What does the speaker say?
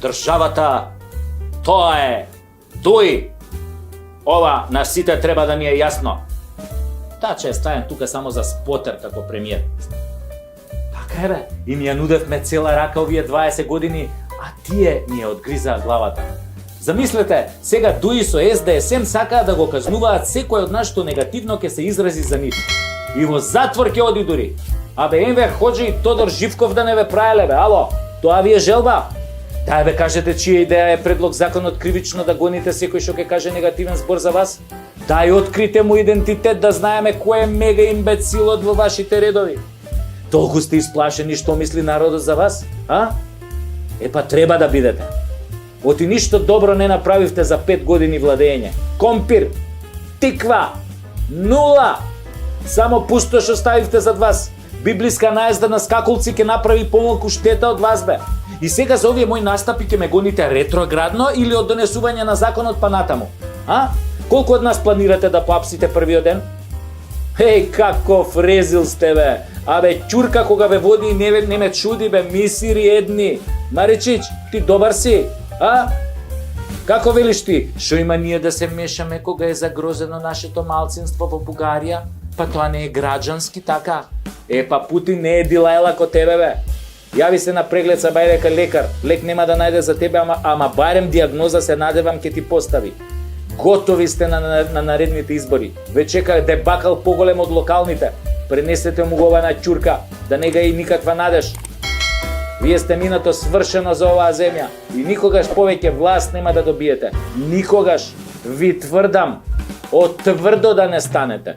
државата, тоа е Дуи. Ова на сите треба да ни е јасно. Таа че е ставен тука само за спотер како премиер. Така е бе, им ја нудевме цела рака овие 20 години, а тие ни ја одгризаа главата. Замислете, сега Дуи со СДСМ сакаат да го казнуваат секој од нас што негативно ќе се изрази за нив. И во затвор ќе оди дури. Абе Енвер Хоџи и Тодор Живков да не ве праеле бе, ало, тоа ви е желба? Дај бе кажете чија идеја е предлог законот кривично да гоните секој што ќе каже негативен збор за вас? Дај открите му идентитет да знаеме кој е мега имбецилот во вашите редови. Толку сте исплашени што мисли народот за вас, а? Епа треба да бидете. Оти ништо добро не направивте за 5 години владење. Компир, тиква, нула. Само пустош оставивте зад вас. Библиска наезда на скакулци ќе направи помалку штета од вас бе. И сега за овие мои настапи ќе ме гоните ретроградно или од донесување на законот па натаму? А? Колку од нас планирате да поапсите првиот ден? Еј, каков резил сте бе! Абе, ќурка кога ве води и не ме чуди бе, мисири едни. Маричич, ти добар си? А? Како велиш ти? Шо има ние да се мешаме кога е загрозено нашето малцинство во Бугарија? Па тоа не е граѓански така. Па Путин не е дилајла ко тебе бе. Јави се на преглед са бајде кај лекар. Лек нема да најде за тебе, ама барем диагноза се надевам ќе ти постави. Готови сте на наредните избори. Ве чека дебакал поголем од локалните. Пренесете му го ова на ќурка, да не га и никаква надеж. Вие сте минато свршено за оваа земја и никогаш повеќе власт нема да добиете. Никогаш. Ви тврдам, од тврдо да не станете.